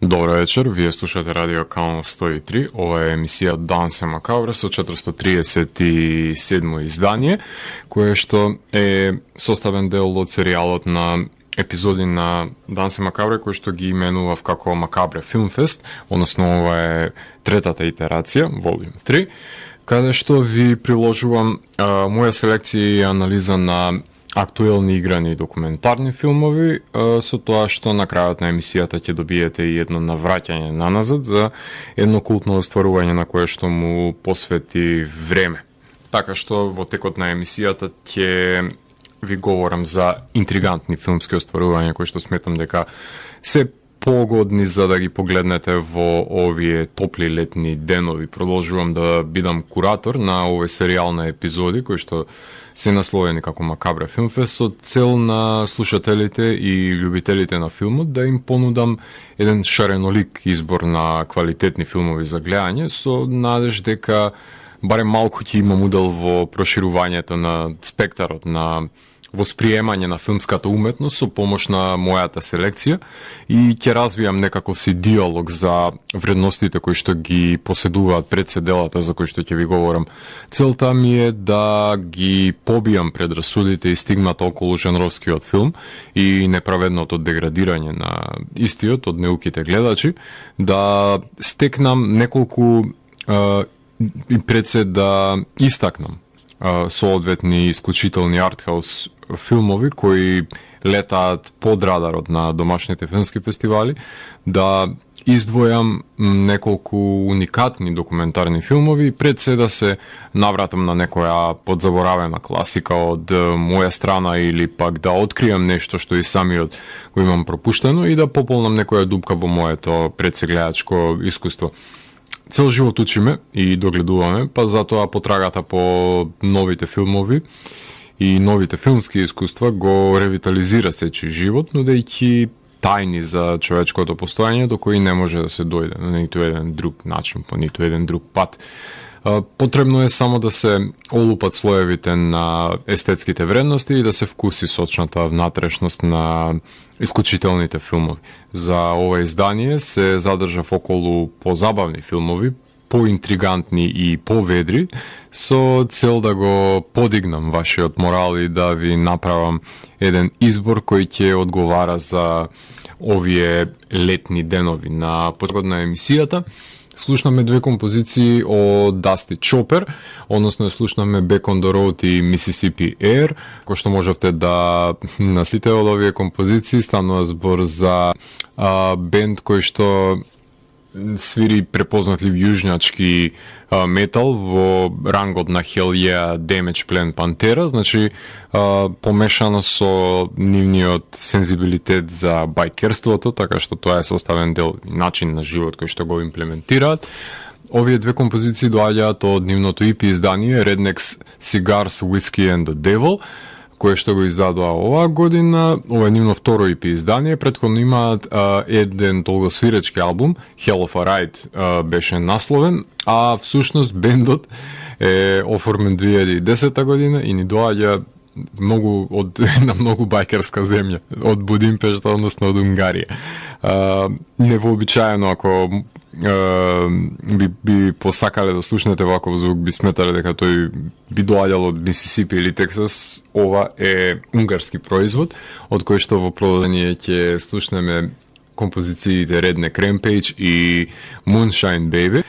Добро вечер, вие слушате Радио Канал 103, ова е емисија Данс е Макабре со 437 издание, кое што е составен дел од серијалот на епизоди на Данс е Макабре, кој што ги именував како Макабре Филмфест, односно ова е третата итерација, волюм 3, каде што ви приложувам моја селекција и анализа на актуелни играни документарни филмови, со тоа што на крајот на емисијата ќе добиете и едно навраќање наназад за едно култно остварување на кое што му посвети време. Така што во текот на емисијата ќе ви говорам за интригантни филмски остварувања кои што сметам дека се погодни за да ги погледнете во овие топли летни денови. Продолжувам да бидам куратор на овој серијал на епизоди кои што се насловени како Макабре Филмфест со цел на слушателите и љубителите на филмот да им понудам еден шаренолик избор на квалитетни филмови за гледање со надеж дека барем малку ќе имам удел во проширувањето на спектарот на восприемање на филмската уметност со помош на мојата селекција и ќе развијам некаков си диалог за вредностите кои што ги поседуваат председелата за кои што ќе ви говорам. Целта ми е да ги побијам предрасудите и стигмата околу жанровскиот филм и неправедното деградирање на истиот од неуките гледачи, да стекнам неколку и пред се да истакнам соодветни исклучителни артхаус филмови кои летаат под радарот на домашните филмски фестивали, да издвојам неколку уникатни документарни филмови и пред се да се навратам на некоја подзаборавена класика од моја страна или пак да откријам нешто што и самиот го имам пропуштено и да пополнам некоја дупка во моето предсегледачко искуство. Цел живот учиме и догледуваме, па затоа потрагата по новите филмови и новите филмски искуства го ревитализира сечи живот, нудејќи тајни за човечкото постојање до кои не може да се дојде на ниту еден друг начин, по ниту еден друг пат. Потребно е само да се олупат слоевите на естетските вредности и да се вкуси сочната внатрешност на исклучителните филмови. За ова издание се задржав околу позабавни филмови, поинтригантни и поведри, со цел да го подигнам вашиот морал и да ви направам еден избор кој ќе одговара за овие летни денови. На почетокот на емисијата слушнаме две композиции од Дасти Чопер, односно слушнаме Back on the Road и Mississippi Air, кој што можевте да наследите од овие композиции. Станува збор за бенд кој што свири препознатлив јужњачки метал во рангот на Hell Yeah, Damage Plan, Pantera, значи помешано со нивниот сензибилитет за байкерството, така што тоа е составен дел начин на живот кој што го имплементираат. Овие две композиции доаѓаат од нивното EP издание Rednex Cigars, Whiskey and the Devil, кое што го издадоа оваа година. Ова е нивно второ EP издание. Претходно имаат еден долгосвиречки албум, Hell of a Ride беше насловен, а всушност бендот е оформен 2010 година и ни доаѓа на многу байкерска земја, од Будимпешта, односно од Унгарија. Невообичаено ако би посакале да слушнете ваков звук, би сметале дека тој би доаѓал од Мисисипи или Тексас. Ова е унгарски производ, од кој што во продолжение ќе слушнеме композициите Redneck Rampage и Moonshine Baby.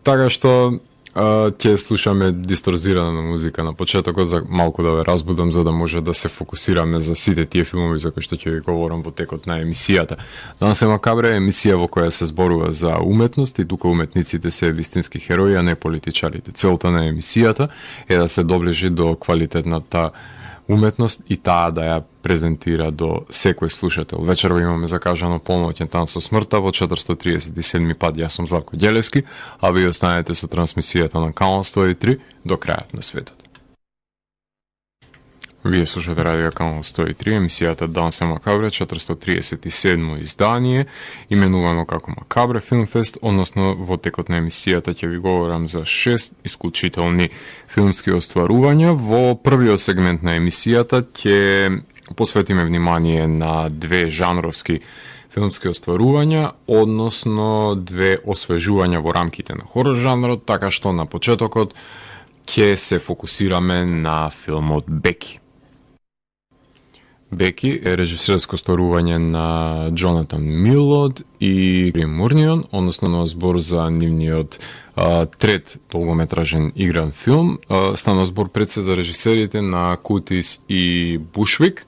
Така што ќе слушаме дисторзирана музика на почетокот за малку да ве разбудам, за да може да се фокусираме за сите тие филмови за кои што ќе ви говорам во текот на емисијата. Данс е Макабре е емисија во која се зборува за уметност и тука уметниците се вистински херои, а не политичарите. Целта на емисијата е да се доближи до квалитетната уметност и таа да ја презентира до секој слушател. Вечерва имаме закажано полноќен танц со смртта во 437 пат. Јас сум Златко Ѓелевски, а ви останете со трансмисијата на Канал 103 до крајот на светот. Вие слушате Радио Канал 103, емисијата Данс е Макабре, 437 издание, именувано како Макабре Филмфест, односно во текот на емисијата ќе ви говорам за 6 исклучителни филмски остварувања. Во првиот сегмент на емисијата ќе посветиме внимание на две жанровски филмски остварувања, односно 2 освежувања во рамките на хорор жанрот, така што на почетокот ќе се фокусираме на филмот Беки. Беки е режисерско остварување на Джонатан Милод и Грим Мурнион, односно на збор за нивниот трет долгометражен игран филм. Стана збор пред се за режисерите на Кутис и Бушвик.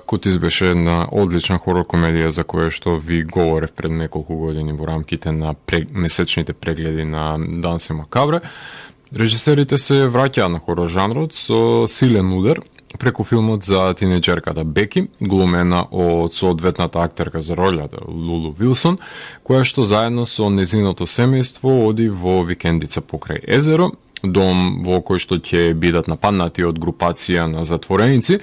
Кутис беше една одлична хорор комедија за која што ви говорев пред неколку години во рамките на месечните прегледи на Дансе Макабре. Режисерите се враќаат на хорор жанрот со силен удар преку филмот за тинеџерката Беки, глумена од соодветната актерка за ролјата Лулу Вилсон, која што заедно со незиното семејство оди во викендица покрај езеро, дом во кој што ќе бидат нападнати од групација на затвореници,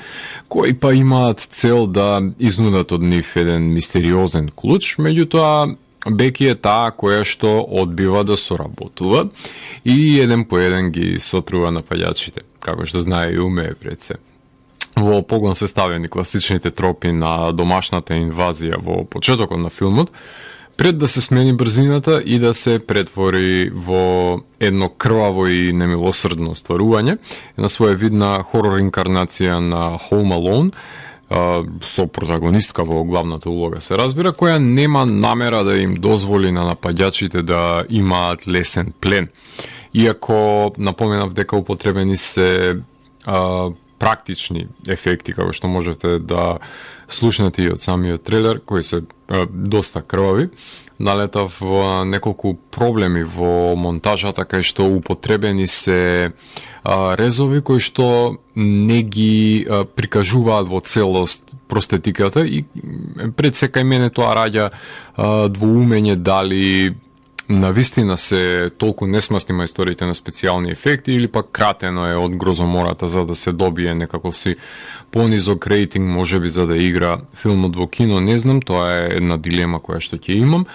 кои па имаат цел да изнудат од нив еден мистериозен клуч, меѓутоа Беки е таа која што одбива да соработува и еден по еден ги сотрува напаѓачите, како што знае и умее пред се. Во погон се ставени класичните тропи на домашната инвазија во почетокот на филмот, пред да се смени брзината и да се претвори во едно крваво и немилосрдно остварување, една своевидна хорор инкарнација на Home Alone, со протагонистка во главната улога се разбира, која нема намера да им дозволи на напаѓачите да имаат лесен плен. Иако напоменав дека употребени се практични ефекти, како што можете да слушнете и од самиот трейлер, кои се доста крвави, налетав во неколку проблеми во монтажата, кај што употребени се резови кои што не ги прикажуваат во целост простетиката и пред се кај мене тоа раѓа двоумење дали навистина се толку несмасни мајсторите на специјални ефекти или пак кратено е од грозомората за да се добие некаков си понизок рейтинг, можеби за да игра филмот во кино, не знам, тоа е една дилема која што ќе имам.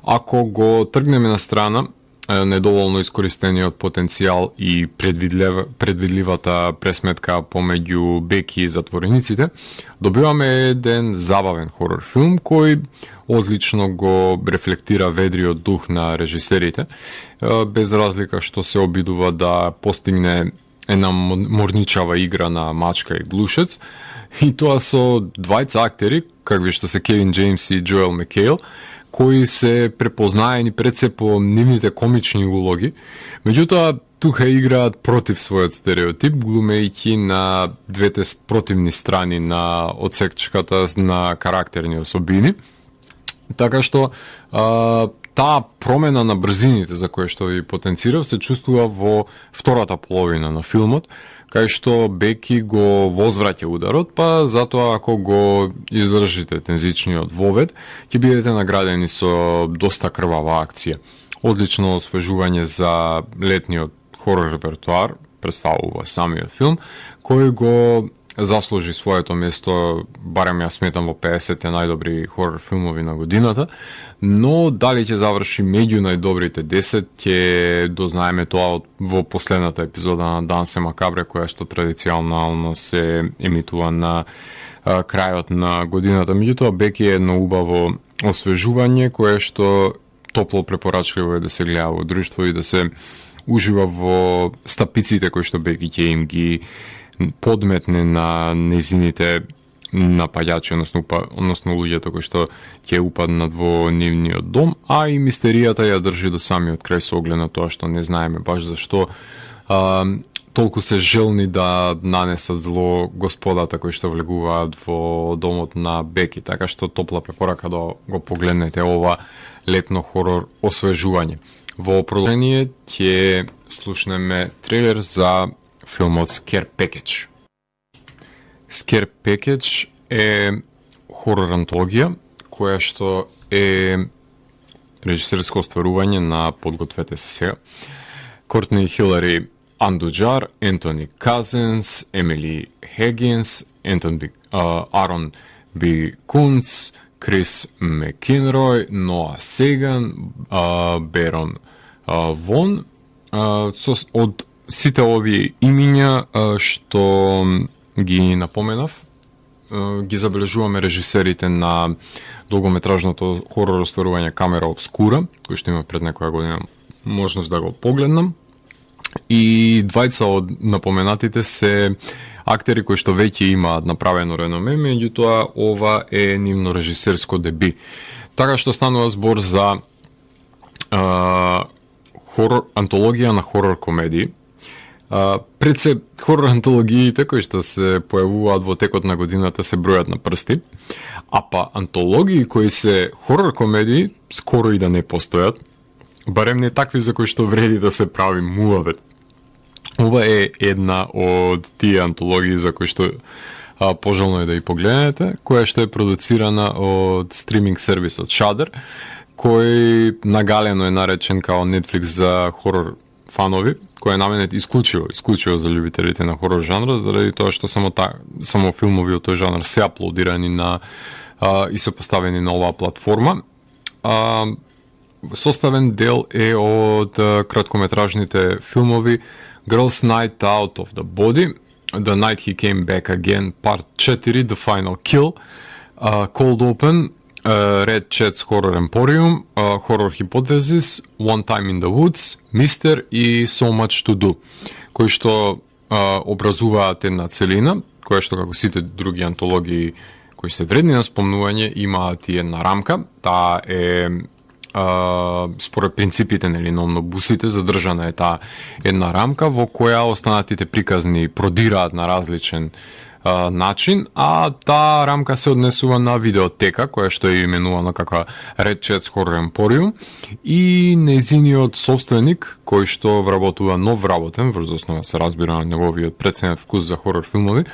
Ако го тргнеме на страна недоволно искористениот потенцијал и предвидливата пресметка помеѓу Беки и затворениците, добиваме еден забавен хорор филм кој одлично го рефлектира ведриот дух на режисерите, без разлика што се обидува да постигне една морничава игра на мачка и глушец, и тоа со двајца актери, какви што се Кевин Джеймс и Джоел Макейл, кои се препознаени пред се по нивните комични улоги, меѓутоа тука играат против својот стереотип, глумејќи на двете противни страни на одсекчката на карактерни особини. Така што таа промена на брзините за која што ви потенцирав се чувствува во втората половина на филмот, кај што Беки го возвраќа ударот, па затоа ако го издржите тензичниот вовед, ќе бидете наградени со доста крвава акција. Одлично освежување за летниот хорор репертуар представува самиот филм, кој го заслужи своето место, барем ја сметам во 50 најдобри хорор филмови на годината, но дали ќе заврши меѓу најдобрите 10 ќе дознаеме тоа во последната епизода на Дансе Макабре, која што традиционално се емитува на крајот на годината. Меѓутоа Беки е едно убаво освежување кое што топло препорачливо е да се гледа во друштво и да се ужива во стапиците кои што Беки ќе им ги подметне на незините напаѓачи, односно луѓето кои што ќе упаднат во нивниот дом, а и мистеријата ја држи до самиот крај со оглед на тоа што не знаеме баш зашто толку се желни да нанесат зло господата кои што влегуваат во домот на Беки, така што топла препорака да го погледнете ова летно хорор освежување. Во продолжение ќе слушнеме трейлер за филмот Scare Package. Scare Package е хорор антологија која што е режисерско остварување на подгответе се сега. Кортни Хилари Андуџар, Ентони Казенс, Емили Хегинс, Арон Би Кунц, Крис Мекинрој, Ноа Сеган, Берон Вон. Од сите овие имиња што ги напоменав, ги забележуваме режисерите на долгометражното хорор остварување Камера обскура, кој што има пред некоја година можност да го погледнам. И двајца од напоменатите се актери кои што веќе имаат направено реноме, меѓутоа ова е нивно режисерско деби. Така што станува збор за антологија на хорор комедии. Пред се хорор антологиите кои што се појавуваат во текот на годината се бројат на прсти, а па антологии кои се хорор комедии скоро и да не постојат, барем не такви за кои што вреди да се прави муавет. Ова е една од тие антологии за кои што пожелно е да ја погледнете, која што е продуцирана од стриминг сервисот Shudder, кој нагалено е наречен као Netflix за хорор фанови, кој е наменет исклучиво за љубителите на хорор жанрот, заради тоа што само филмови од тој жанр се аплодирани и се поставени на оваа платформа. Составен дел е од краткометражните филмови Girls Night Out of the Body, The Night He Came Back Again, Part 4, The Final Kill, Cold Open, Red Chat's Horror Emporium, Horror Hypothesis, One Time in the Woods, Mister и So Much to Do, кои што образуваат една целина, која што како сите други антологии кои се вредни на спомнување имаат и една рамка, таа е според принципите на омнибусите задржана е таа една рамка во која останатите приказни продираат на различен начин, а таа рамка се однесува на видеотека, која што е именувана како Red Chat's Horror Emporium и нејзиниот собственик, кој што вработува нов работен, врз основа се разбира на неговиот преценет вкус за хорор филмови,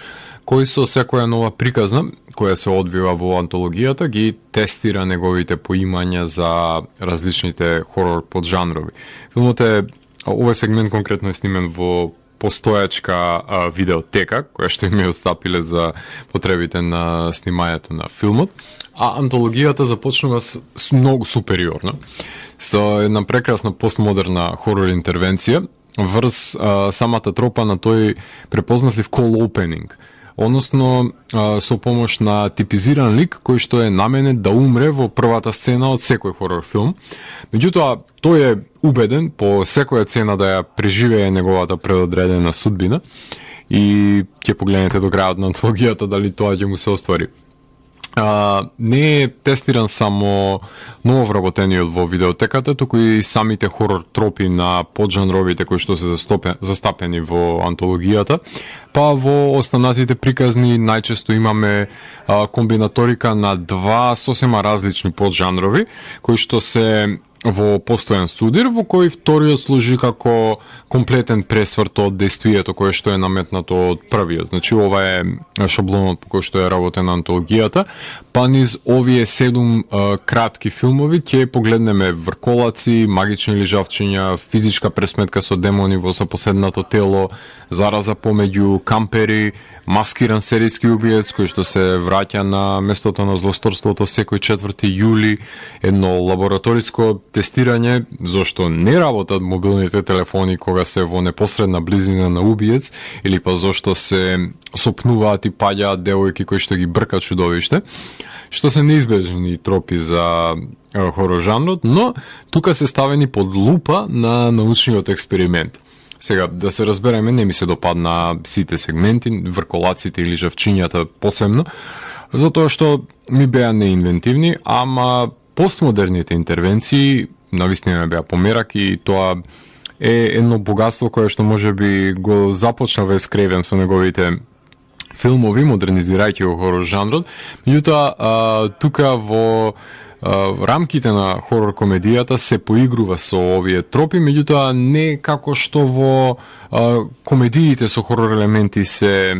кој со секоја нова приказна, која се одвива во антологијата, ги тестира неговите поимања за различните хорор поджанрови. Филмот е, овој сегмент конкретно е снимен во постојачка видеотека, која што им е отстапиле за потребите на снимањето на филмот, а антологијата започнува с многу супериорно, со една прекрасна постмодерна хорор интервенција врз самата тропа на тој препознатлив cold opening, односно со помош на типизиран лик кој што е наменет да умре во првата сцена од секој хорор филм. Меѓутоа, тој е убеден по секоја цена да ја преживее неговата предодредена судбина и ќе погледнете до крајот на антологијата дали тоа ќе му се оствари. Не е тестиран само ново вработениот во видеотеката, туку и самите хорор тропи на поджанровите кои што се застапени во антологијата, па во останатите приказни најчесто имаме комбинаторика на два сосема различни поджанрови, кои што се во постојан судир, во кој вториот служи како комплетен пресврт од действието кое што е наметнато од првиот. Значи, ова е шаблонот по кој што е работена антологијата. Па низ овие 7 кратки филмови ќе погледнеме врколаци, магични лижавчиња, физичка пресметка со демони во запоседнато тело, зараза помеѓу кампери, маскиран серијски убиец кој што се враќа на местото на злосторството секој 4 јули, едно лабораториско тестирање зошто не работат мобилните телефони кога се во непосредна близина на убиец или па зошто се сопнуваат и паѓаат девојки кои што ги бркат чудовиште, што се неизбежни тропи за хорор жанрот, но тука се ставени под лупа на научниот експеримент. Сега, да се разбереме, не ми се допадна сите сегменти, врколаците или жавчињата посебно, затоа што ми беа неинвентивни, ама постмодерните интервенции навистина беа померак и тоа е едно богатство кое што може би го започна Вес Крейвен со неговите филмови, модернизирајќи го хорор жанрот. Меѓутоа, тука во рамките на хорор комедијата се поигрува со овие тропи, меѓутоа не како што во комедиите со хорор елементи се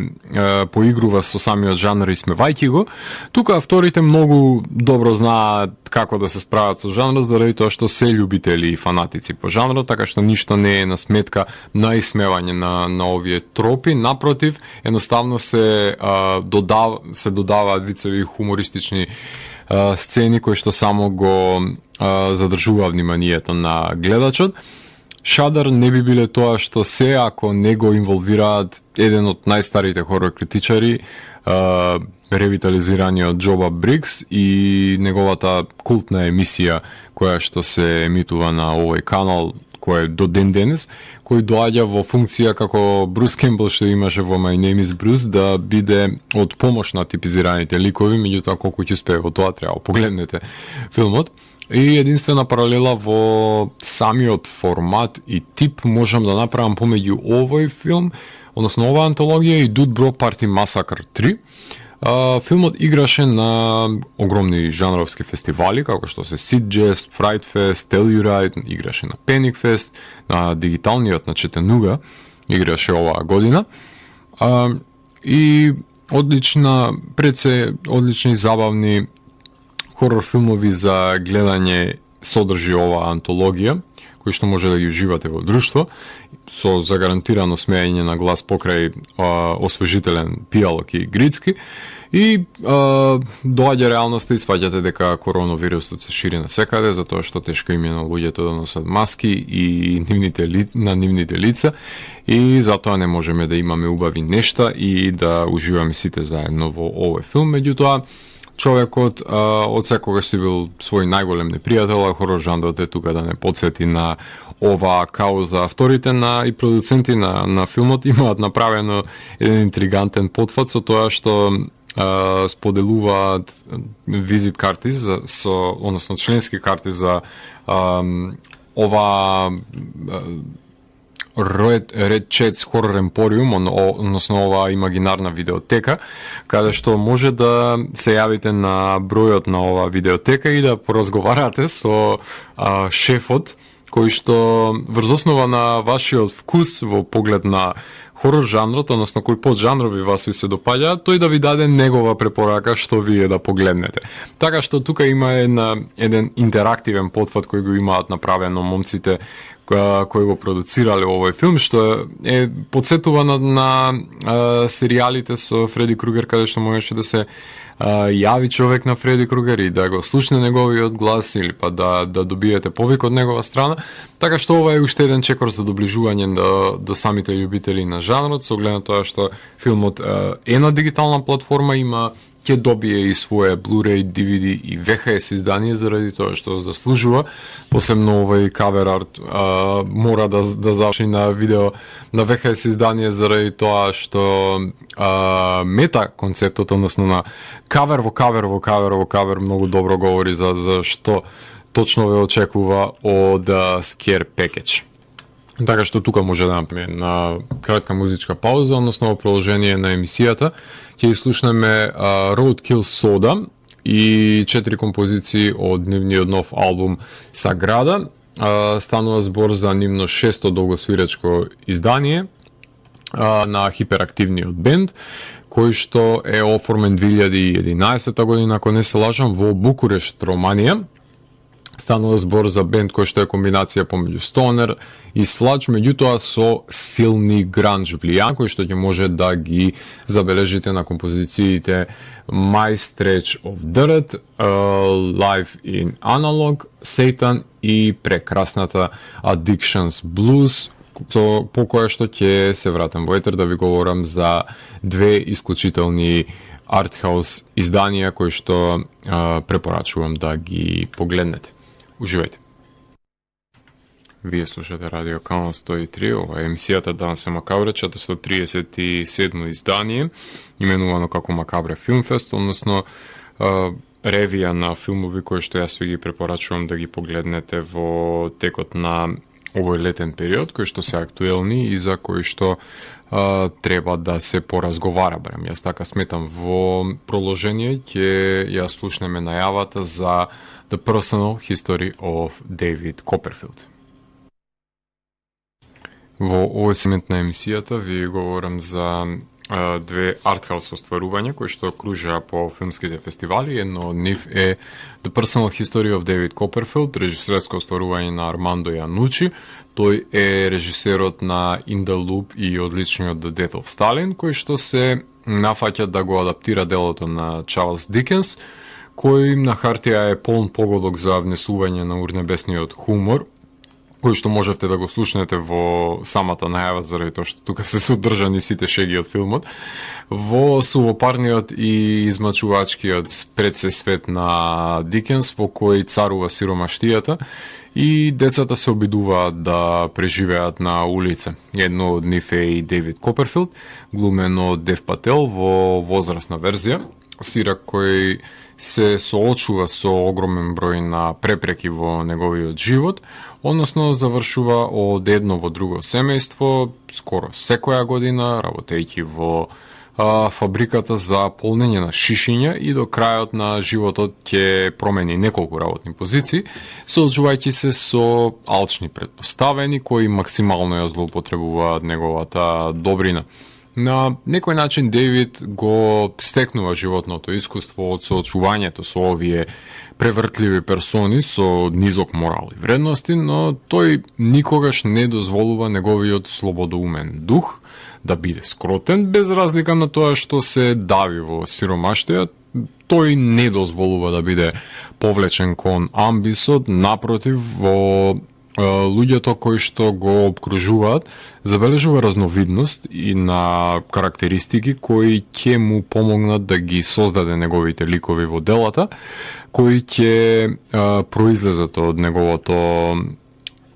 поигрува со самиот жанр и смевајќи го. Тука авторите многу добро знаат како да се справат со жанрот, заради тоа што се љубители и фанатици по жанрот, така што ништо не е на сметка на исмевање на овие тропи. Напротив, едноставно се додаваат вицеви хумористични сцени кои што само го задржува вниманието на гледачот. Shudder не би биле тоа што се ако не го инволвираат еден од најстарите хорор критичари, ревитализираниот Джоба Брикс и неговата култна емисија која што се емитува на овој канал, кој е до ден денес, кој доаѓа во функција како Брус Кембл што имаше во My Name is Bruce, да биде од помош на типизираните ликови, меѓутоа колку ќе успее во тоа треба погледнете филмот. И единствена паралела во самиот формат и тип можам да направам помеѓу овој филм, односно оваа антологија и Dude Bro Party Massacre 3. Филмот играше на огромни жанровски фестивали, како што се Sitges, Fright Fest, Telluride, играше на Panic Fest, на дигиталниот на Четенуга играше оваа година. И одлични забавни хорор филмови за гледање содржи оваа антологија, кои што може да ги уживате во друштво, со загарантирано смеење на глас покрај освежителен пијалок и грицки. И доаѓа реалноста и сваќате дека коронавирусот се шири насекаде, затоа што тешко им е на луѓето да носат маски и на нивните лица, и затоа не можеме да имаме убави нешта и да уживаме сите заедно во овој филм. Меѓутоа, човекот од секогаш си бил свој најголем непријател, а хорор жанрот е тука да не подсети на оваа кауза. Авторите и продуценти на филмот имаат направено еден интригантен потфат со тоа што споделуваат визит карти односно членски карти за ова Red Chats Horror Emporium, односно оваа имагинарна видеотека, каде што може да се јавите на бројот на оваа видеотека и да поразговарате со шефот, кој што врз основа на вашиот вкус во поглед на хорор жанрот, односно кои поджанрови вас ви се допаѓаат, тој да ви даде негова препорака што вие да погледнете. Така што тука има еден интерактивен потфат кој го имаат направено момците кои го продуцирале овој филм, што е подсетува на серијалите со Фреди Кругер, каде што можеше да се јави човек на Фреди Кругер и да го слушне неговиот глас или па да добиете повик од негова страна. Така што ова е уште еден чекор за доближување до самите љубители на жанрот, со оглед на тоа што филмот е на дигитална платформа, ќе добие и свое Blu-ray, DVD и VHS издание заради тоа што заслужува. Посебно овој кавер арт мора да заврши на видео на VHS издание заради тоа што мета концептот, односно на кавер во кавер многу добро говори за што точно ве очекува од Scare Package. Така што тука може да направиме на кратка музичка пауза, односно во продолжение на емисијата ќе слушнеме Roadkill Soda и 4 композиции од нивниот нов албум Саграда. Станува збор за нивно 6-то долгосвирачко издание на хиперактивниот бенд, кој што е оформен 2011 година, ако не се лажам, во Букурешт, Романија. Станува збор за бенд кој што е комбинација помеѓу стонер и сладж, меѓутоа со силни гранж влијан, кој што ќе може да ги забележите на композициите My Stretch of Dirt, Live in Analog, Satan и прекрасната Addictions Blues, по која што ќе се вратам во етер да ви говорам за две исклучителни артхаус изданија кои што препорачувам да ги погледнете. Уживајте. Вие слушате Радио Канал 103, ова е емисијата Данс е Макабре, 437 издание, именувано како Макабре Филмфест, односно ревија на филмови кои што јас ви ги препорачувам да ги погледнете во текот на овој летен период, кои што се актуелни и за кои што треба да се поразговара, барем јас така сметам. Во продолжение ќе ја слушнеме најавата за The Personal History of David Copperfield. Во овој сегмент на емисијата ви говорам за две артхаус остварувања кои што кружеа по филмските фестивали. Едно од нив е The Personal History of David Copperfield, режисерско остварување на Армандо Јанучи. Тој е режисерот на In the Loop и одличниот The Death of Stalin, кој што се нафаќа да го адаптира делото на Чарлс Дикенс, кој на хартија е полн погодок за внесување на урнебесниот хумор кој што можевте да го слушнете во самата најава, заради тоа што тука се содржани сите шеги од филмот, во сувопарниот и измачувачкиот предсе свет на Дикенс, во кој царува сиромаштијата и децата се обидуваат да преживеат на улица. Едно од нив е и Дейвид Коперфилд, глумен од Дев Пател во возрастна верзија, свирак кој се соочува со огромен број на препреки во неговиот живот, односно завршува од едно во друго семејство скоро секоја година, работејќи во фабриката за полнење на шишиња и до крајот на животот ќе промени неколку работни позиции, соочувајќи се со алчни претпоставени кои максимално ја злоупотребуваат неговата добрина. На некој начин Дейвид го стекнува животното искуство од соочувањето со овие превртливи персони со низок морал и вредности, но тој никогаш не дозволува неговиот слободоумен дух да биде скротен, без разлика на тоа што се дави во сиромаштија. Тој не дозволува да биде повлечен кон амбисот, напротив, во луѓето кои што го обкружуваат, забележува разновидност и на карактеристики кои ќе му помогнат да ги создаде неговите ликови во делата, кои ќе произлезат од неговото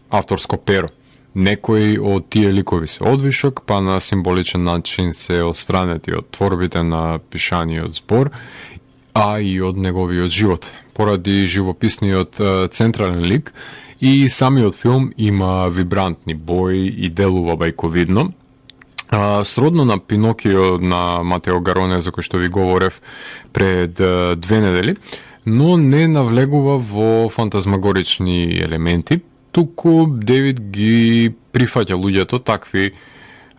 авторско перо. Некои од тие ликови се одвишок, па на символичен начин се отстранети од творбите на пишаниот збор, а и од неговиот живот. Поради живописниот централен лик, и самиот филм има вибрантни бои и делува бајковидно. Сродно на Пинокио на Матео Гароне, за кој што ви говорев пред 2 недели, но не навлегува во фантазмагорични елементи, туку Дейвид ги прифаќа луѓето такви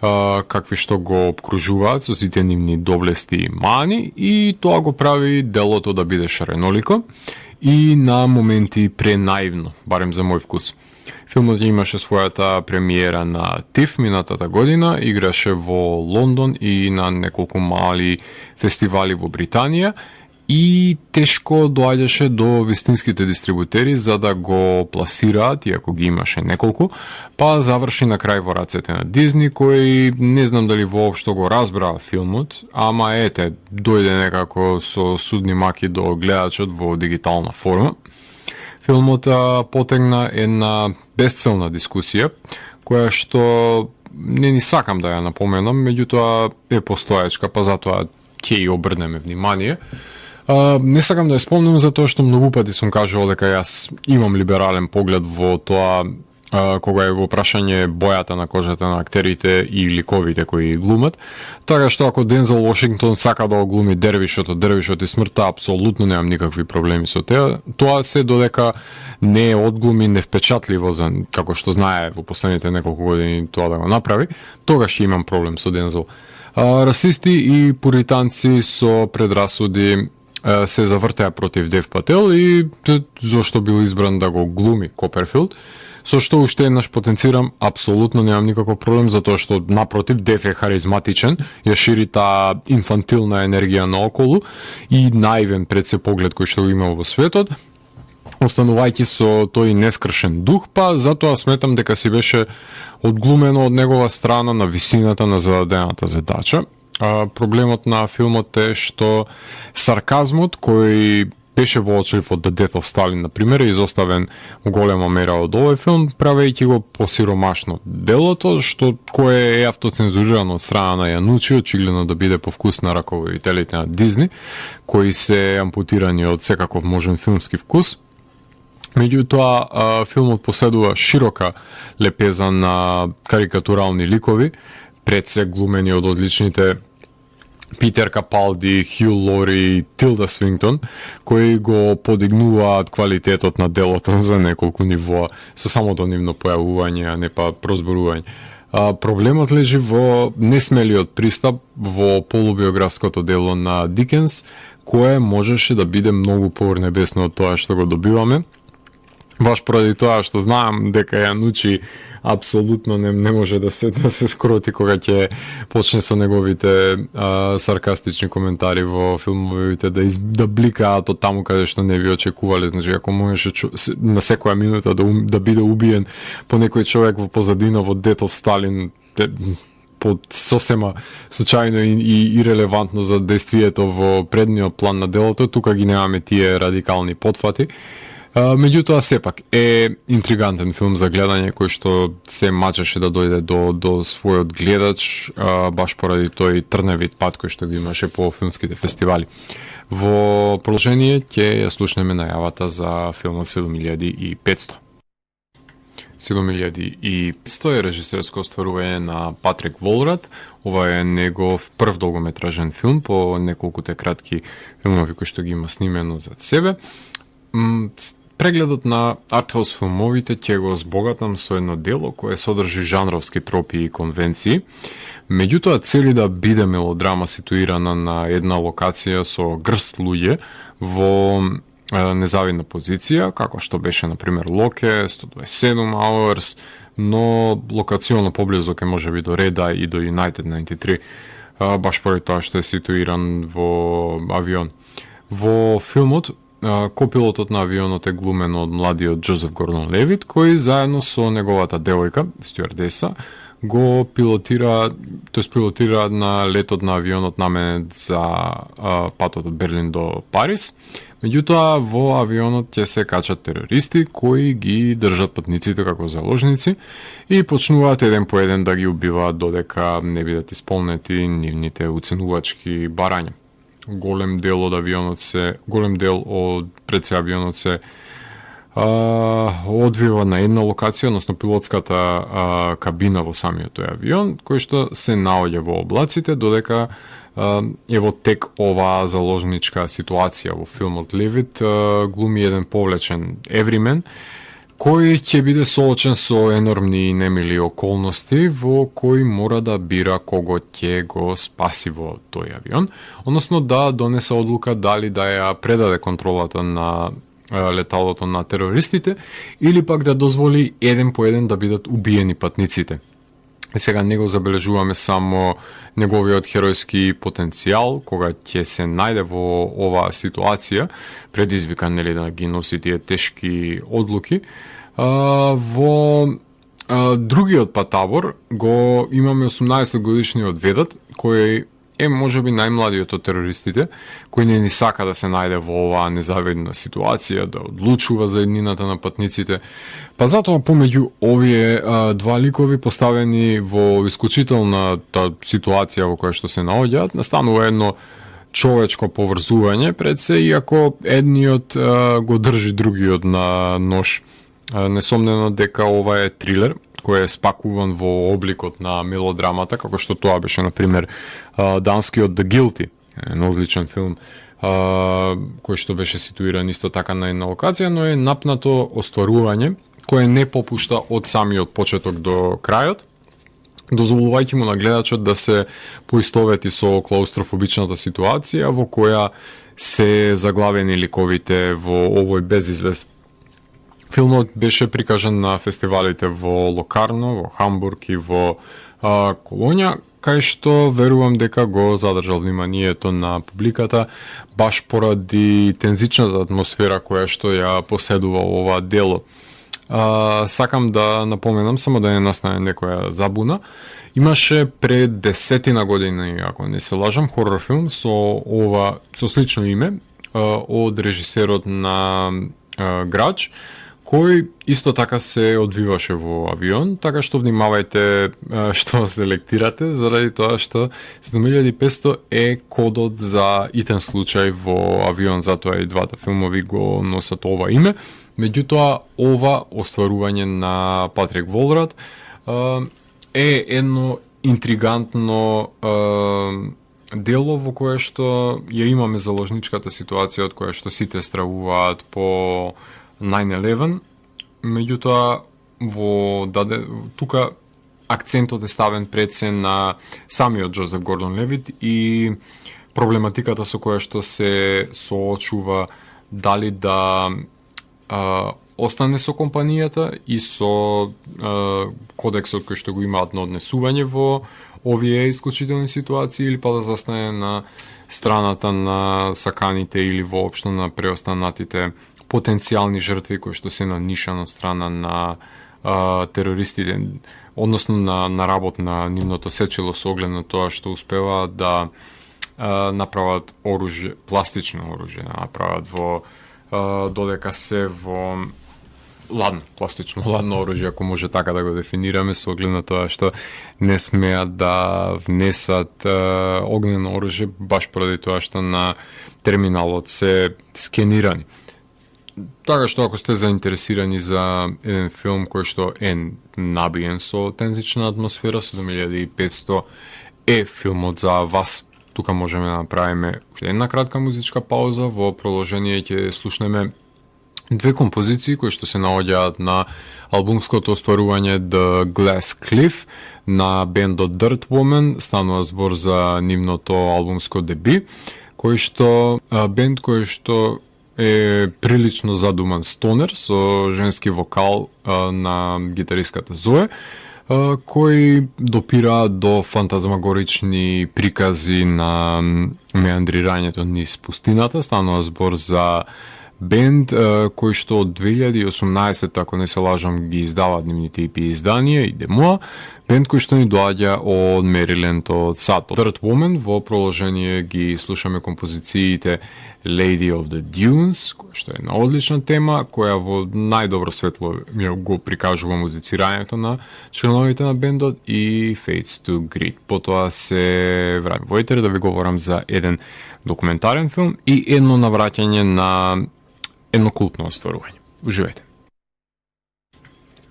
какви што го обкружуваат со сите нивни доблести и мани, и тоа го прави делото да биде шаренолико и на моменти пренаивно, барем за мој вкус. Филмот имаше својата премиера на ТИФ минатата година, играше во Лондон и на неколку мали фестивали во Британија и тешко доаѓаше до вистинските дистрибутери за да го пласираат, иако ги имаше неколку, па заврши на крај во рацете на Дизни, кој не знам дали воопшто го разбраа филмот, ама ете, дојде некако со судни маки до гледачот во дигитална форма. Филмот потегна една бесцелна дискусија, која што не ни сакам да ја напоменам, меѓутоа е постоечка, па затоа ќе и обрнеме внимание. Не сакам да ја спомнам затоа што многу пати сум кажувал дека јас имам либерален поглед во тоа кога е во прашање бојата на кожата на актерите и ликовите кои глумат. Така што ако Дензел Вашингтон сака да оглуми Дервишот и смртта, апсолутно немам никакви проблеми со тоа се додека не е одглуми невпечатливо за како што знае во последните неколку години тоа да го направи, тогаш ќе имам проблем со Дензел. Расисти и пуританци со предрасуди се завртеа против Дев Пател и зошто бил избран да го глуми Коперфилд, со што уште еднаш потенцирам, апсолутно немам никаков проблем, затоа што напротив Дев е харизматичен, ја шири таа инфантилна енергија наоколу и наивен пред се поглед кој што го имал во светот, останувајќи со тој нескршен дух, па затоа сметам дека си беше одглумено од негова страна на висината на зададената задача. Проблемот на филмот е што сарказмот кој беше воочлив од The Death of Stalin, например, е изоставен во голема мера од овој филм, правејќи го посиромашно делото, што кое е автоцензурирано од страна на Јанучи, очигледно да биде по вкус на раководителите на Дизни, кои се ампутирани од секаков можен филмски вкус. Меѓутоа, филмот поседува широка лепеза на карикатурални ликови, пред се глумени од одличните Питер Капалди, Хју Лори и Тилда Свинтон, кои го подигнуваат квалитетот на делото за неколку нивоа со самото нивно појавување, а не па прозборување. Проблемот лежи во несмелиот пристап во полубиографското дело на Дикенс, кое можеше да биде многу поурнебесно од тоа што го добиваме. Баш поради тоа што знам дека ја научи апсолутно не може да се скроти кога ќе почне со неговите саркастични коментари во филмовите да бликаат од таму каде што не ви очекувале. Значи ако можеше на секоја минута да биде убиен по некој човек во позадина во Детов Сталин под сосема случајно и ирелевантно за действието во предниот план на делото, тука ги немаме тие радикални потфати. Меѓутоа сепак е интригантен филм за гледање кој што се мачеше да дојде до својот гледач баш поради тој трневит пат кој што го имаше по филмските фестивали. Во продолжение ќе ја слушнеме најавата за филмот 7500. 7500 е режисерско остварување на Патрик Волрат. Ова е негов прв долгометражен филм по неколкуте кратки филмови кои што ги има снимено за себе. Прегледот на артхаус филмовите ќе го збогатам со едно дело кое содржи жанровски тропи и конвенции. Меѓутоа цели да биде мелодрама ситуирана на една локација со грст луѓе во незавидна позиција, како што беше, например, Локе, 127 Hours, но локационо поблизо ке може би до Реда и до United 93, баш поради тоа што е ситуиран во авион. Во филмот, копилотот на авионот е глумен од младиот Джозеф Гордон Левит, кој заедно со неговата девојка, стюардеса, го пилотира на летот на авионот наменет за патот од Берлин до Париз. Меѓутоа, во авионот ќе се качат терористи кои ги држат патниците како заложници и почнуваат еден по еден да ги убиваат додека не бидат исполнети нивните уценувачки барања. Голем дел од пред се авионот се одвива на една локација, односно пилотската кабина во самиот тој авион, кој што се наоѓа во облаците, додека е во тек оваа заложничка ситуација во филмот. Левит глуми еден повлечен евримен, кој ќе биде соочен со енормни и немили околности во кои мора да бира кого ќе го спаси во тој авион, односно да донесе одлука дали да ја предаде контролата на леталото на терористите или пак да дозволи еден по еден да бидат убиени патниците. И сега не го забележуваме само неговиот херојски потенцијал кога ќе се најде во оваа ситуација, предизвикан да ги носи тие тешки одлуки. Во другиот патабор го имаме 18 годишниот Ведат, кој е можеби најмладиот од терористите, кој не ни сака да се најде во оваа незавидна ситуација, да одлучува за еднината на патниците. Па затоа помеѓу овие два ликови поставени во исклучителната ситуација во која што се наоѓаат, настанува едно човечко поврзување пред се, иако едниот го држи другиот на нож. Несомнено дека ова е трилер кој е спакуван во обликот на мелодрамата, како што тоа беше, например, данскиот The Guilty, еден одличен филм, кој што беше ситуиран исто така на една локација, но е напнато остварување, кое не попушта од самиот почеток до крајот, дозволувајќи му на гледачот да се поистовети со клаустрофобичната ситуација во која се заглавени ликовите во овој безизвест. Филмот беше прикажан на фестивалите во Локарно, во Хамбург и во Колонја, кај што верувам дека го задржал вниманието на публиката баш поради тензичната атмосфера која што ја поседува ова дело. Сакам да напоменам, само да не настане некоја забуна, имаше пред 10 години, ако не се лажам, хорор филм со слично име од режисерот на Грач, кој исто така се одвиваше во авион, така што внимавајте што селектирате, заради тоа што 7500 е кодот за итен случај во авион, затоа и двата филмови го носат ова име. Меѓутоа, ова остварување на Патрик Волрат е едно интригантно дело во кое што ја имаме заложничката ситуација од која што сите стравуваат по 9/11, меѓутоа тука акцентот е ставен пред се на самиот Джозеф Гордон Левит и проблематиката со која што се соочува дали да остане со компанијата и со кодексот кој што го имаат на однесување во овие исклучителни ситуации, или па да застане на страната на саканите или воопшто на преостанатите потенцијални жртви кои што се на нишан од страна на терористите, односно на работ на нивното сечило со оглед на тоа што успеваат да направат оружје, пластично оружје, да направат во додека се во пластично ладно оружје, ако може така да го дефинираме, со оглед на тоа што не смеат да внесат огнено оружје, баш поради тоа што на терминалот се скенирани. Така што ако сте заинтересирани за еден филм кој што е набиен со тензична атмосфера, 7500 е филмот за вас. Тука можеме да направиме уште една кратка музичка пауза, во продолжение ќе слушнеме две композиции кои што се наоѓаат на албумското остварување The Glass Cliff на бендот Dirt Woman. Станува збор за нивното албумско деби, кој што бенд кој што е прилично задуман стонер со женски вокал на гитаристката Зоe, кои допира до фантазмагорични прикази на меандрирањето низ пустината. Станува збор за бенд кој што од 2018, ако не се лажам, ги издаваат нивните EP изданија и демоа. Бенд кој што ни доаѓа од Мериленд, од САД. Dirt Woman, во продолжение ги слушаме композициите Lady of the Dunes, која што е една одлична тема, која во најдобро светло го прикажува музицирањето на членовите на бендот, и Fates to Grid. Потоа се враќам во етер да ви говорам за еден документарен филм и едно навраќање на едно култно остварување. Уживајте.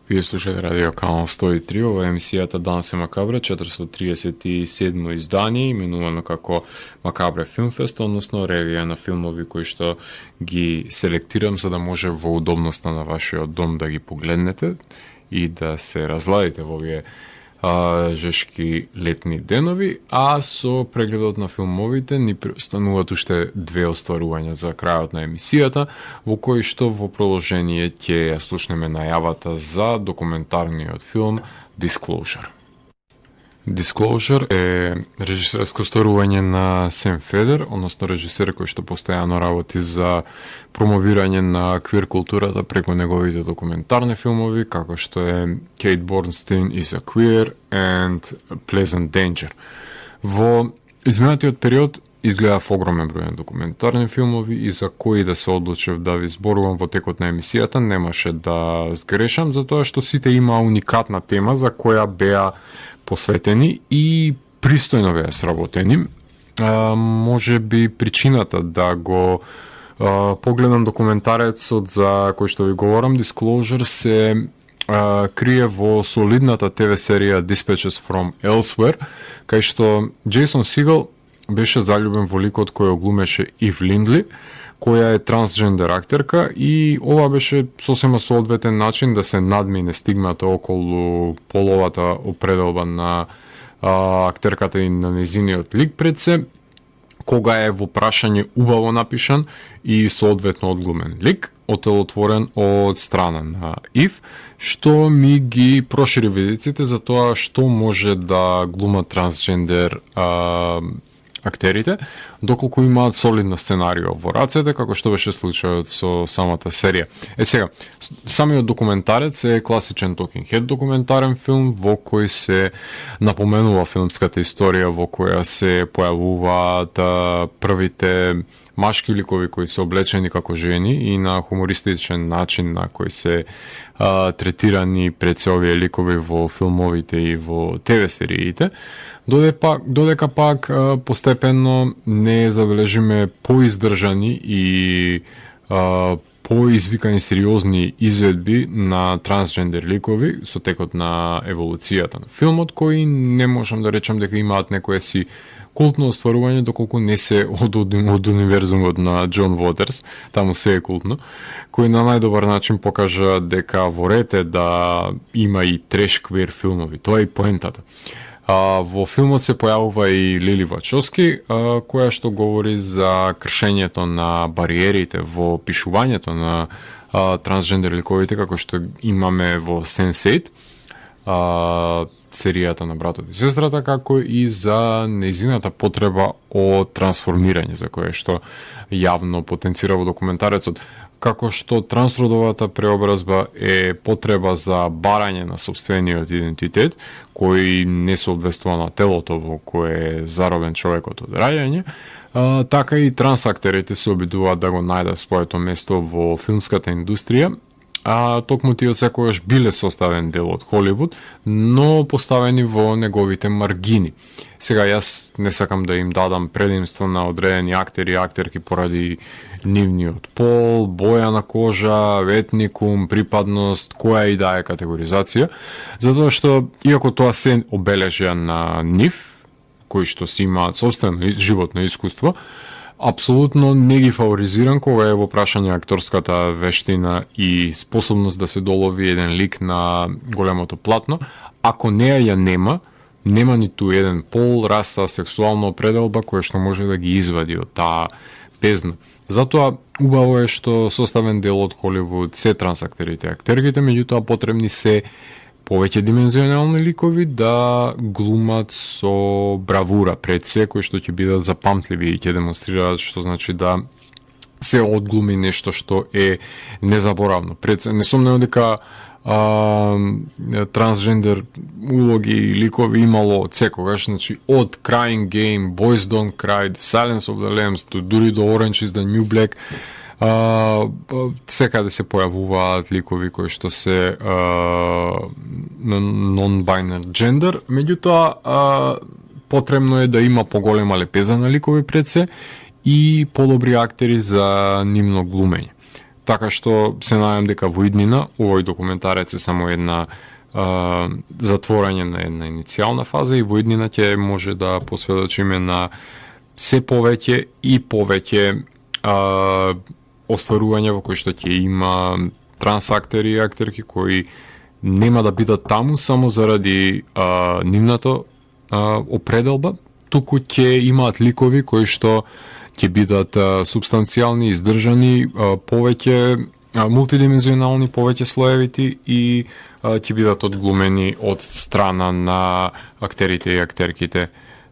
Вие слушате Радио Канал 103, ова е емисијата Данс е Макабре, 437 издание, именувано како Макабре Филмфест, односно ревија на филмови кои што ги селектирам за да може во удобноста на вашиот дом да ги погледнете и да се разладите во овие жешки летни денови, а со прегледот на филмовите ни преостануваат уште две остварувања за крајот на емисијата, во кои што во продолжение ќе ја слушнеме најавата за документарниот филм Disclosure. Disclosure е режисерско остварување на Сем Федер, односно режисер кој што постојано работи за промовирање на квир културата преку неговите документарни филмови, како што е Kate Bornstein is a Queer and Pleasant Danger. Во изминатиот период изгледав огромен број на документарни филмови и за кои да се одлучев да ви зборувам во текот на емисијата немаше да сгрешам, затоа што сите имаа уникатна тема за која беа посветени и пристојно беа сработени. Може би причината да го погледам документарецот за кој што ви говорам, Disclosure, се крие во солидната ТВ серија Dispatches from Elsewhere, кај што Джейсон Сигал беше заљубен во ликот кој оглумеше Ив Линдли, која е трансджендер актерка, и ова беше сосема соодветен начин да се надмине стигмата околу половата определба на актерката и на незиниот лик пред се, кога е во прашање убаво напишан и соодветно одглумен лик, отелотворен од страна на Ив, што ми ги прошири видиците за тоа што може да глумат трансджендер актерите, доколку имаат солидно сценарио во рацете, како што беше случајот со самата серија. Сега, самиот документарец е класичен Talking Head документарен филм во кој се напоменува филмската историја во која се појавуваат првите машки ликови кои се облечени како жени и на хумористичен начин на кој се третирани пред се овие ликови во филмовите и во ТВ сериите, додека пак постепено не забележиме поиздржани и поизвикани сериозни изведби на трансджендер ликови со текот на еволуцијата на филмот, кои не можам да речам дека имаат некое си култно остварување, доколку не се од универзумот на Џон Вотерс, таму се е култно, кој на најдобар начин покажа дека во рете да има и треш квир филмови. Тоа е и поентата. Во филмот се појавува и Лили Вачовски, која што говори за кршењето на бариерите во пишувањето на трансгендер ликовите како што имаме во Sense8, серијата на братот и сестрата, како и за нејзината потреба од трансформирање, за кое што јавно потенцира во документарецот, како што трансродовата преобразба е потреба за барање на сопствениот идентитет, кој не соодветствува на телото во кое е заробен човекот од раѓање, така и трансактерите се обидуваат да го најдат своето место во филмската индустрија, токму тие секогаш биле составен дел од Холивуд, но поставени во неговите маргини. Сега јас не сакам да им дадам предимство на одредени актери и актерки поради нивниот пол, боја на кожа, етникум, припадност, која и да е категоризација, затоа што иако тоа се обележја на нив, кои што си имаат собствено животно искуство, апсолутно не ги фаворизирам кога е во прашање акторската вештина и способност да се долови еден лик на големото платно. Ако неа ја нема ниту еден пол, раса, сексуална определба која што може да ги извади од таа бездна. Затоа убаво е што составен дел од Холивуд се трансактерите и актерките, меѓутоа потребни се повеќе димензионални ликови да глумат со бравура пред се, кои што ќе бидат запамтливи и ќе демонстрираат што значи да се одглуми нешто што е незаборавно. Пред се, несомнено дека трансгендер улоги и ликови имало од секогаш, значи од Crying Game, Boys Don't Cry, The Silence of the Lambs, дури до Orange is the New Black, секаде се појавуваат ликови кои што се non-binary gender, меѓутоа потребно е да има поголема лепеза на ликови пред се и подобри актери за нивно глумење. Така што се надевам дека во иднина овој документарец е само една затворање на една иницијална фаза и во иднина ќе може да посведочиме на се повеќе и повеќе остварување во кои што ќе има трансактери и актерки кои нема да бидат таму само заради нивната определба, туку ќе имаат ликови кои што ќе бидат субстанцијални, издржани, повеќе мултидимензионални, повеќе слоевити и ќе бидат одглумени од страна на актерите и актерките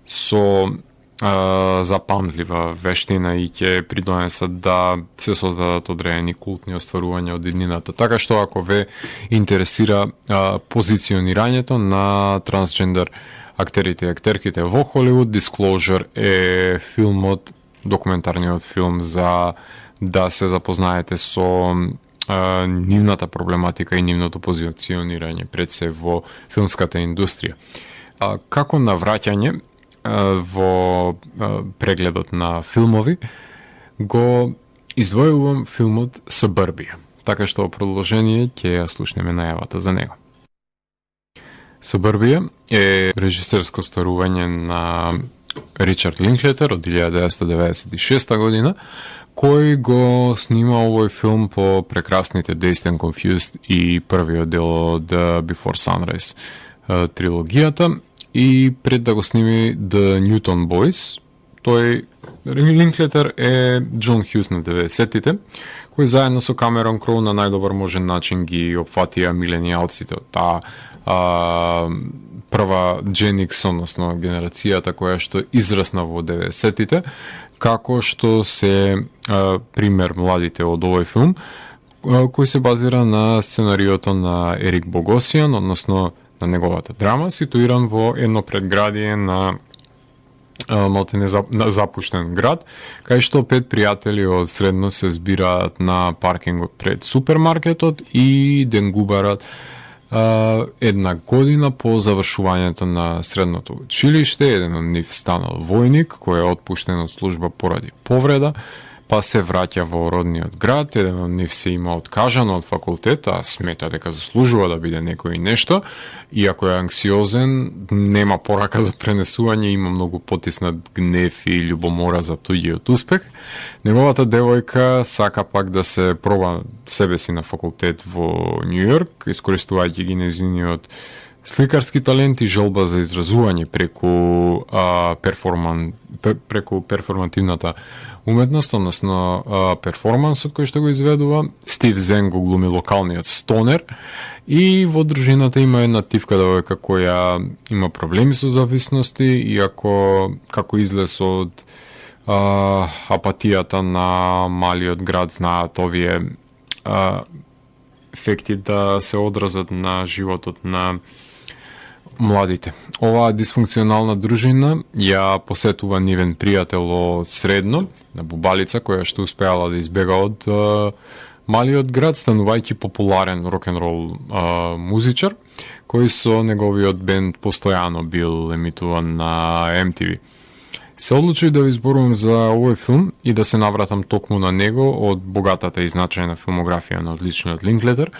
со запамтлива вештина и ќе придонесат да се создадат одредени култни остварувања од иднината. Така што ако ве интересира позиционирањето на трансгендер актерите и актерките во Холивуд, Disclosure е филмот, документарниот филм за да се запознаете со нивната проблематика и нивното позиционирање пред се во филмската индустрија. Како навраќање во прегледот на филмови, го издвојувам филмот Suburbia, така што во продолжение ќе ја слушнеме најавата за него. Suburbia е режисерско старување на Ричард Линклетер од 1996 година, кој го снима овој филм по прекрасните Dazed and Confused и првиот дел од Before Sunrise трилогијата, и пред да го сними The Newton Boys, тој Линклетер е Џон Хјус на 90-тите, кој заедно со Камерон Кроу на најдобар можен начин ги опфатија миленијалците од таа прва Gen X, односно генерацијата која што израсна во 90-тите, како што се пример младите од овој филм, кој се базира на сценариото на Ерик Богосијан, односно на неговата драма, ситуиран во едно предградие на малтене запуштен град, кај што 5 пријатели од средно се збираат на паркингот пред супермаркетот и денгубарат една година по завршувањето на средното училиште. Еден од нив станал војник, кој е отпуштен од служба поради повреда, па се враќа во родниот град. Еден од нив се има откажано од факултет, а смета дека заслужува да биде некој нешто, иако е анксиозен, нема порака за пренесување, има многу потиснат гнев и љубомора за туѓиот успех. Неговата девојка сака пак да се проба себе си на факултет во Њујорк, искористувајќи ги нејзиниот сликарски талент и желба за изразување преку перформативната уметност, односно перформансот кој што го изведува. Стив Зен го глуми локалниот стонер и во дружината има една тивка девојка која има проблеми со зависности, иако како излез од апатијата на малиот град знаат овие ефекти да се одразат на животот на младите. Оваа дисфункционална дружина ја посетува нивен пријател од средно, на Бубалица, која што успеала да избега од малиот град, станувајќи популарен рок-н-рол музичар, кој со неговиот бенд постојано бил емитуван на MTV. Се одлучи да ви зборувам за овој филм и да се навратам токму на него од богатата и значајна филмографија на одличниот Линклетер,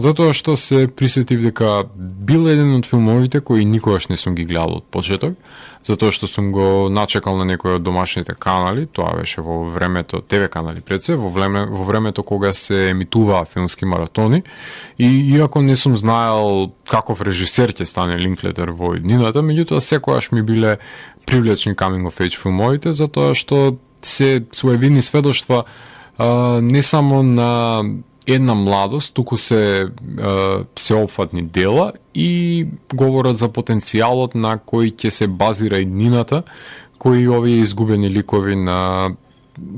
затоа што се присетив дека бил еден од филмовите кои никогаш не сум ги гледал од почеток, затоа што сум го начекал на некој од домашните канали, тоа беше во времето, ТВ канали пред се, во времето кога се емитуваа филмски маратони, и иако не сум знаел каков режисер ќе стане Линклетер во иднината, меѓутоа секогаш ми биле привлечни coming of age филмовите, затоа што се своевидни сведоштва не само на една младост, туку се сеопфатни дела и говорат за потенцијалот на кој ќе се базира иднината, кои овие изгубени ликови на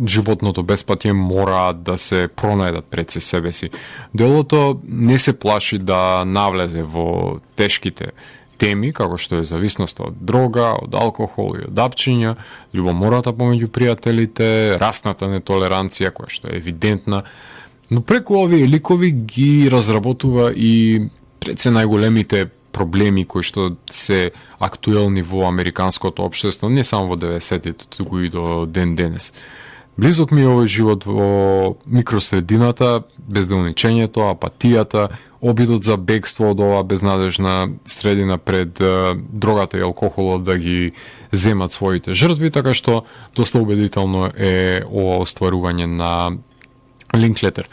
животното беспатие мораат да се пронајдат пред себе си. Делото не се плаши да навлезе во тешките теми, како што е зависноста од дрога, од алкохол и од апчиња, љубомората помеѓу пријателите, расната нетолеранција, која што е евидентна, но преку овие ликови ги разработува и пред се најголемите проблеми кои што се актуелни во американското општество, не само во 90-тите, туку и до ден денес. Близок ми е овој живот во микросредината, безделничењето, апатијата, обидот за бегство од оваа безнадежна средина пред дрогата и алкохолот да ги земат своите жртви, така што доста убедително е ова остварување на Линклетер.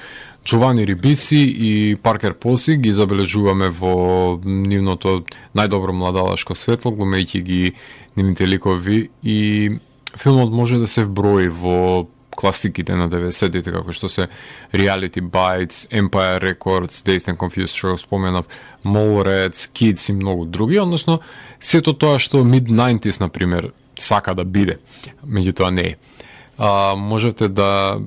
Джовани Рибиси и Паркер Поси ги забележуваме во нивното најдобро младалашко светло, глумејќи ги нивните ликови, и филмот може да се вброи во класиките на 90-тите, како што се Reality Bites, Empire Records, Dazed and Confused, што го споменав, Mallrats, Kids и многу други, односно сето тоа што Mid-90s, например, сака да биде, меѓутоа не е. Можете да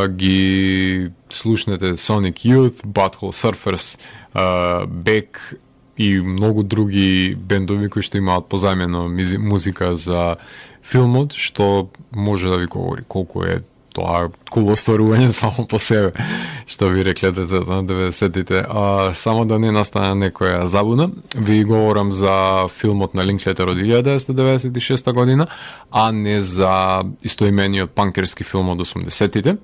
ги слушнете Sonic Youth, Butthole Surfers, Beck и многу други бендови кои што имаат позајмено музика за филмот, што може да ви говори колку е тоа кул остварување само по себе, што ви рекле децата на 90-тите. Само да не настане некоја забуна, ви говорам за филмот на Линклетер од 1996 година, а не за истоимениот панкерски филм од 80-тите,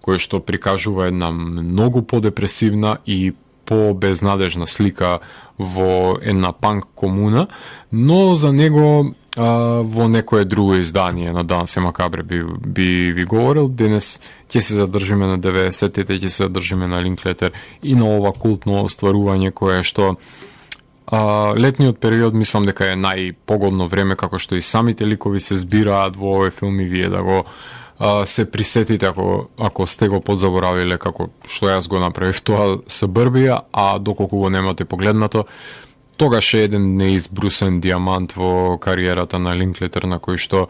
кој што прикажува една многу подепресивна и по-безнадежна слика во една панк комуна, но за него во некое друго издание на Дансе Макабре би ви говорил. Денес ќе се задржиме на 90-тите, ќе се задржиме на Линклетер и на ова култно остварување кое што летниот период мислам дека е најпогодно време, како што и самите ликови се збираат во овој филм и вие да го се присетите ако сте го подзаборавиле како што јас го направив тоа Сабрбија, а доколку го немате погледнато, тогаш е еден неизбрусен диамант во кариерата на Линклетер на кој што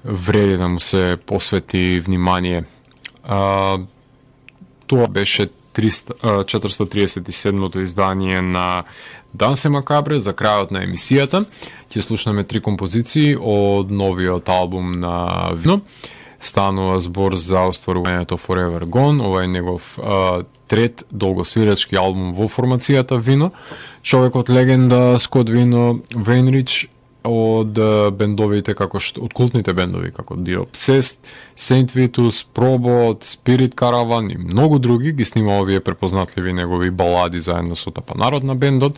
вреди да му се посвети внимание. Тоа беше 437-то издание на Дансе Макабре. За крајот на емисијата ќе слушнеме 3 композиции од новиот албум на Вино. Станува збор за остварувањето Forever Gone, ова е негов трет долгосвирачки албум во формацијата Вино. Човекот легенда Скот Вино Вейнрич од бендовите од култните бендови како The Obsessed, Saint Vitus, Probot, Spirit Caravan и многу други ги снима овие препознатливи негови балади заедно со тапанарот на бендот,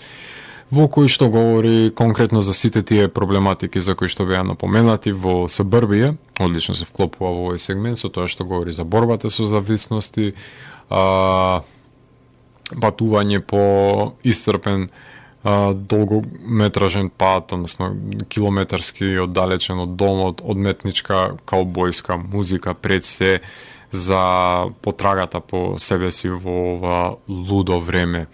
во кои што говори конкретно за сите тие проблематики за кои што беа напоменати во Сабрбија. Одлично се вклопува во овој сегмент со тоа што говори за борбата со зависности, патување по исцрпен долгометражен пат, односно километарски оддалечен од домот, одметничка каубојска музика пред се за потрагата по себе си во ова лудо време.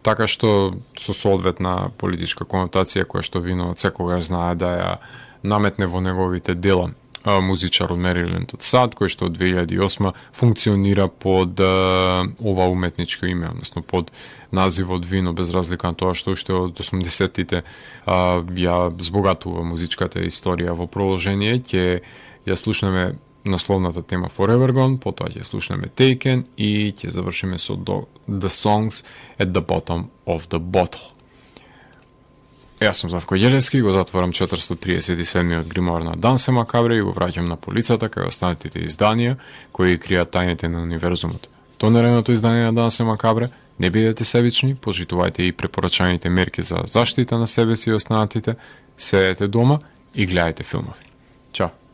Така што со соодветна политичка конотација која што Вино секогаш знае да ја наметне во неговите дела. Музичар од Мериленд од САД, кој што од 2008 функционира под ова уметничко име, односно под називот Вино, без разлика на тоа што уште од 80-тите ја збогатува музичката историја. Во продолжение ќе ја слушнеме насловната тема Forever Gone, потоа ќе слушнеме Taken и ќе завршиме со The Songs at the Bottom of the Bottle. Јас сум Завко Јелевски, го затворам 437-миот гримоар на Дансе Макабре и го враќам на полицата кај останатите изданија кои кријат тајните на универзумот. Тонереното издание на Дансе Макабре, не бидете себични, почитувајте и препорачаните мерки за заштита на себе си и останатите, седете дома и гледајте филмови. Чао!